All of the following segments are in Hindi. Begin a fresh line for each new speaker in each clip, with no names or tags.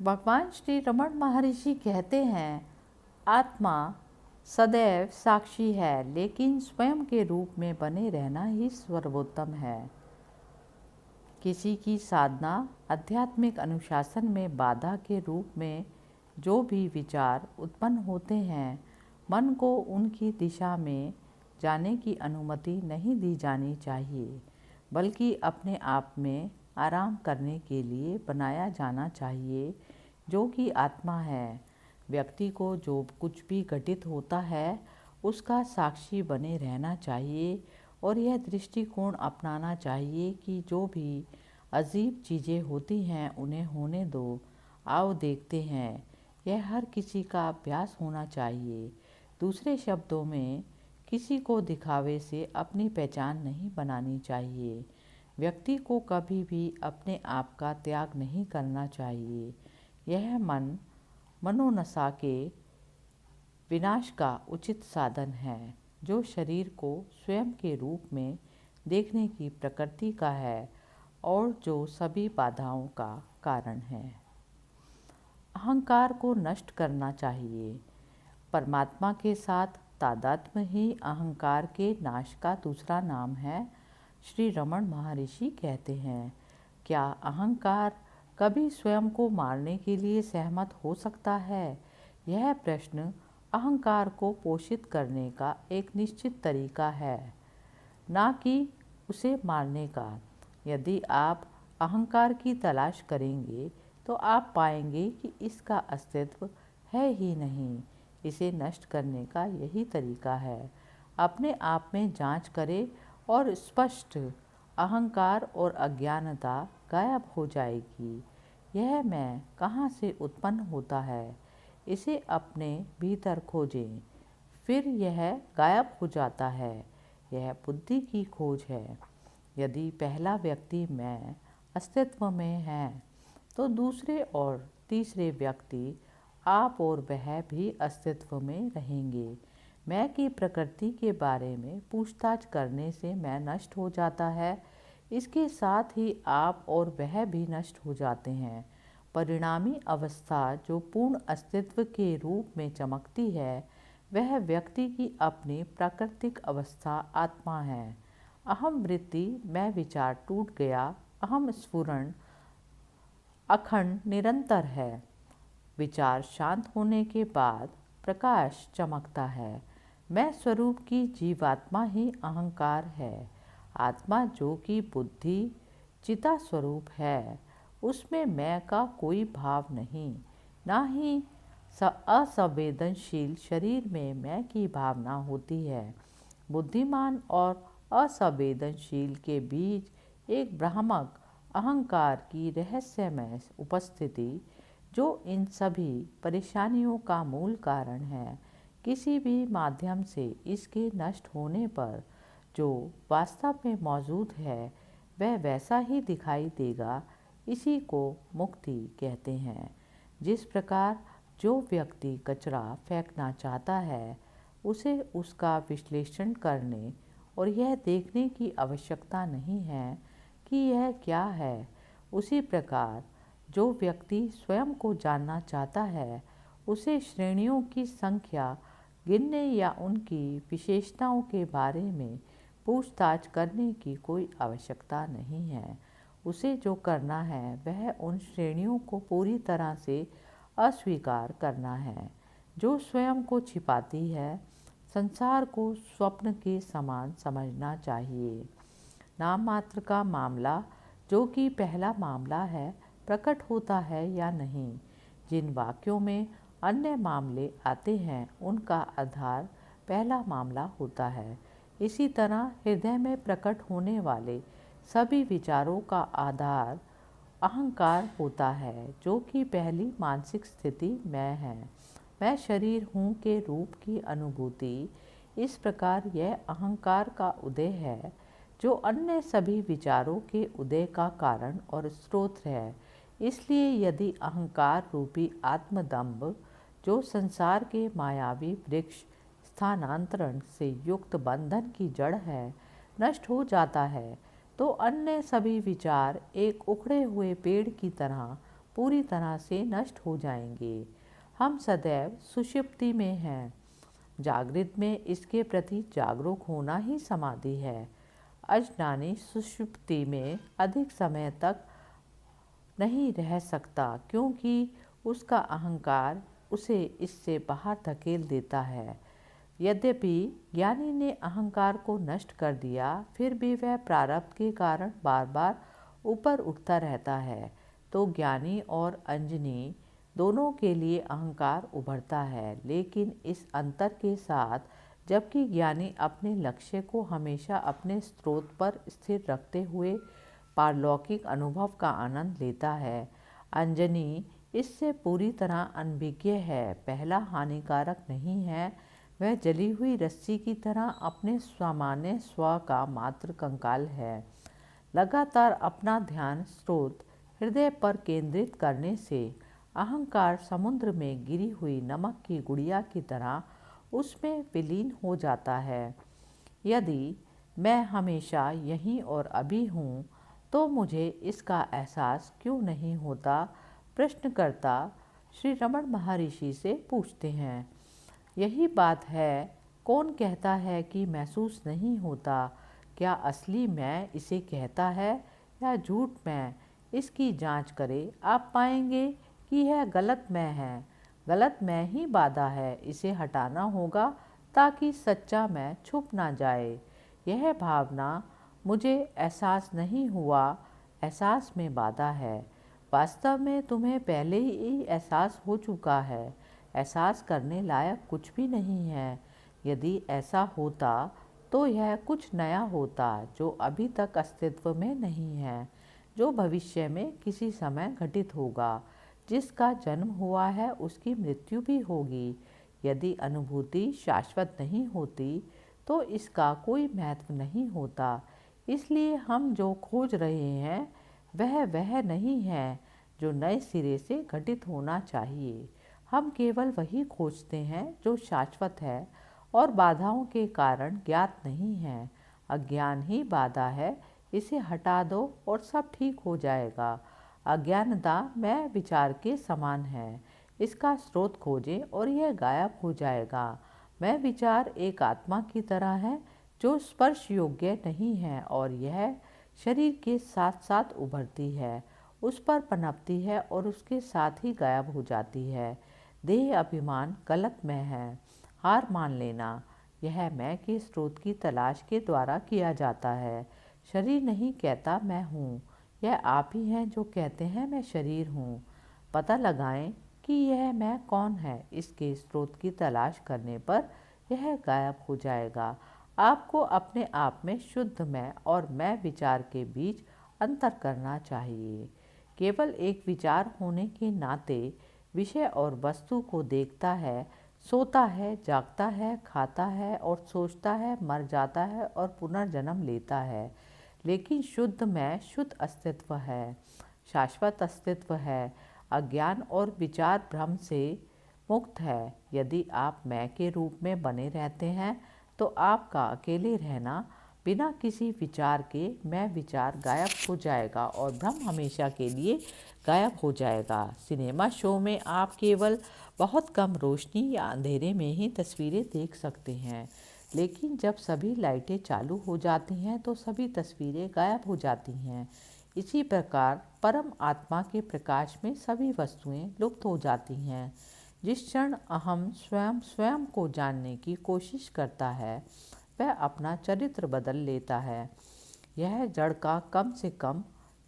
भगवान श्री रमण महर्षि कहते हैं, आत्मा सदैव साक्षी है, लेकिन स्वयं के रूप में बने रहना ही सर्वोत्तम है। किसी की साधना आध्यात्मिक अनुशासन में बाधा के रूप में जो भी विचार उत्पन्न होते हैं, मन को उनकी दिशा में जाने की अनुमति नहीं दी जानी चाहिए, बल्कि अपने आप में आराम करने के लिए बनाया जाना चाहिए, जो कि आत्मा है। व्यक्ति को जो कुछ भी घटित होता है उसका साक्षी बने रहना चाहिए और यह दृष्टिकोण अपनाना चाहिए कि जो भी अजीब चीज़ें होती हैं उन्हें होने दो, आओ देखते हैं। यह हर किसी का अभ्यास होना चाहिए। दूसरे शब्दों में, किसी को दिखावे से अपनी पहचान नहीं बनानी चाहिए। व्यक्ति को कभी भी अपने आप का त्याग नहीं करना चाहिए। यह मनोनशा के विनाश का उचित साधन है, जो शरीर को स्वयं के रूप में देखने की प्रकृति का है और जो सभी बाधाओं का कारण है। अहंकार को नष्ट करना चाहिए। परमात्मा के साथ तादात्म्य ही अहंकार के नाश का दूसरा नाम है। श्री रमण महर्षि कहते हैं, क्या अहंकार कभी स्वयं को मारने के लिए सहमत हो सकता है? यह प्रश्न अहंकार को पोषित करने का एक निश्चित तरीका है, ना कि उसे मारने का। यदि आप अहंकार की तलाश करेंगे तो आप पाएंगे कि इसका अस्तित्व है ही नहीं। इसे नष्ट करने का यही तरीका है। अपने आप में जांच करें और स्पष्ट अहंकार और अज्ञानता गायब हो जाएगी। यह मैं कहाँ से उत्पन्न होता है, इसे अपने भीतर खोजें, फिर यह गायब हो जाता है। यह बुद्धि की खोज है। यदि पहला व्यक्ति मैं अस्तित्व में है, तो दूसरे और तीसरे व्यक्ति आप और वह भी अस्तित्व में रहेंगे। मैं की प्रकृति के बारे में पूछताछ करने से मैं नष्ट हो जाता है। इसके साथ ही आप और वह भी नष्ट हो जाते हैं। परिणामी अवस्था जो पूर्ण अस्तित्व के रूप में चमकती है, वह व्यक्ति की अपनी प्राकृतिक अवस्था आत्मा है। अहम वृत्ति मैं विचार टूट गया, अहम स्फुरण अखंड निरंतर है। विचार शांत होने के बाद प्रकाश चमकता है। मैं स्वरूप की जीवात्मा ही अहंकार है। आत्मा जो कि बुद्धि चिता स्वरूप है, उसमें मैं का कोई भाव नहीं, ना ही असंवेदनशील शरीर में मैं की भावना होती है। बुद्धिमान और असंवेदनशील के बीच एक भ्रामक अहंकार की रहस्यमय उपस्थिति, जो इन सभी परेशानियों का मूल कारण है। किसी भी माध्यम से इसके नष्ट होने पर जो वास्तव में मौजूद है, वह वैसा ही दिखाई देगा। इसी को मुक्ति कहते हैं। जिस प्रकार जो व्यक्ति कचरा फेंकना चाहता है, उसे उसका विश्लेषण करने और यह देखने की आवश्यकता नहीं है कि यह क्या है, उसी प्रकार जो व्यक्ति स्वयं को जानना चाहता है, उसे श्रेणियों की संख्या गिनने या उनकी विशेषताओं के बारे में पूछताछ करने की कोई आवश्यकता नहीं है। उसे जो करना है वह उन श्रेणियों को पूरी तरह से अस्वीकार करना है, जो स्वयं को छिपाती है। संसार को स्वप्न के समान समझना चाहिए। नाम मात्र का मामला, जो कि पहला मामला है, प्रकट होता है या नहीं। जिन वाक्यों में अन्य मामले आते हैं, उनका आधार पहला मामला होता है। इसी तरह हृदय में प्रकट होने वाले सभी विचारों का आधार अहंकार होता है, जो कि पहली मानसिक स्थिति मैं है। मैं शरीर हूँ के रूप की अनुभूति। इस प्रकार यह अहंकार का उदय है, जो अन्य सभी विचारों के उदय का कारण और स्रोत है। इसलिए यदि अहंकार रूपी आत्मदंभ, जो संसार के मायावी वृक्ष स्थानांतरण से युक्त बंधन की जड़ है, नष्ट हो जाता है, तो अन्य सभी विचार एक उखड़े हुए पेड़ की तरह पूरी तरह से नष्ट हो जाएंगे। हम सदैव सुषुप्ति में हैं। जागृत में इसके प्रति जागरूक होना ही समाधि है। अज्ञानी सुषुप्ति में अधिक समय तक नहीं रह सकता, क्योंकि उसका अहंकार उसे इससे बाहर धकेल देता है। यद्यपि ज्ञानी ने अहंकार को नष्ट कर दिया, फिर भी वह प्रारब्ध के कारण बार बार ऊपर उठता रहता है। तो ज्ञानी और अंजनी दोनों के लिए अहंकार उभरता है, लेकिन इस अंतर के साथ, जबकि ज्ञानी अपने लक्ष्य को हमेशा अपने स्रोत पर स्थिर रखते हुए पारलौकिक अनुभव का आनंद लेता है, अंजनी इससे पूरी तरह अनभिज्ञ है। पहला हानिकारक नहीं है, वह जली हुई रस्सी की तरह अपने सामान्य स्व का मात्र कंकाल है। लगातार अपना ध्यान स्रोत हृदय पर केंद्रित करने से अहंकार समुद्र में गिरी हुई नमक की गुड़िया की तरह उसमें विलीन हो जाता है। यदि मैं हमेशा यहीं और अभी हूँ, तो मुझे इसका एहसास क्यों नहीं होता? प्रश्नकर्ता श्री रमण महर्षि से पूछते हैं। यही बात है, कौन कहता है कि महसूस नहीं होता? क्या असली मैं इसे कहता है या झूठ मैं? इसकी जांच करें, आप पाएंगे कि यह गलत मैं है। गलत मैं ही बाधा है, इसे हटाना होगा ताकि सच्चा मैं छुप ना जाए। यह भावना मुझे एहसास नहीं हुआ, एहसास में बाधा है। वास्तव में तुम्हें पहले ही एहसास हो चुका है। एहसास करने लायक कुछ भी नहीं है। यदि ऐसा होता तो यह कुछ नया होता जो अभी तक अस्तित्व में नहीं है, जो भविष्य में किसी समय घटित होगा। जिसका जन्म हुआ है उसकी मृत्यु भी होगी। यदि अनुभूति शाश्वत नहीं होती तो इसका कोई महत्व नहीं होता। इसलिए हम जो खोज रहे हैं वह नहीं है जो नए सिरे से घटित होना चाहिए। हम केवल वही खोजते हैं जो शाश्वत है और बाधाओं के कारण ज्ञात नहीं है। अज्ञान ही बाधा है, इसे हटा दो और सब ठीक हो जाएगा। अज्ञानता मैं विचार के समान है, इसका स्रोत खोजें और यह गायब हो जाएगा। मैं विचार एक आत्मा की तरह है जो स्पर्श योग्य नहीं है और यह शरीर के साथ साथ उभरती है, उस पर पनपती है और उसके साथ ही गायब हो जाती है। देह अभिमान गलत मैं है। हार मान लेना यह मैं के स्रोत की तलाश के द्वारा किया जाता है। शरीर नहीं कहता मैं हूँ, यह आप ही हैं जो कहते हैं मैं शरीर हूँ। पता लगाएं कि यह मैं कौन है। इसके स्रोत की तलाश करने पर यह गायब हो जाएगा। आपको अपने आप में शुद्ध मैं और मैं विचार के बीच अंतर करना चाहिए। केवल एक विचार होने के नाते विषय और वस्तु को देखता है, सोता है, जागता है, खाता है और सोचता है, मर जाता है और पुनर्जन्म लेता है। लेकिन शुद्ध मैं शुद्ध अस्तित्व है, शाश्वत अस्तित्व है, अज्ञान और विचार भ्रम से मुक्त है। यदि आप मैं के रूप में बने रहते हैं तो आपका अकेले रहना बिना किसी विचार के मैं विचार गायब हो जाएगा और भ्रम हमेशा के लिए गायब हो जाएगा। सिनेमा शो में आप केवल बहुत कम रोशनी या अंधेरे में ही तस्वीरें देख सकते हैं, लेकिन जब सभी लाइटें चालू हो जाती हैं तो सभी तस्वीरें गायब हो जाती हैं। इसी प्रकार परम आत्मा के प्रकाश में सभी वस्तुएं लुप्त हो जाती हैं। जिस क्षण अहम स्वयं स्वयं को जानने की कोशिश करता है, वह अपना चरित्र बदल लेता है। यह जड़ का कम से कम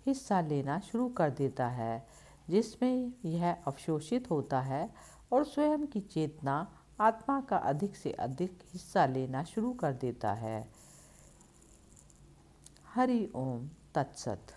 हिस्सा लेना शुरू कर देता है, जिसमें यह अवशोषित होता है और स्वयं की चेतना आत्मा का अधिक से अधिक हिस्सा लेना शुरू कर देता है। हरि ओम तत्सत।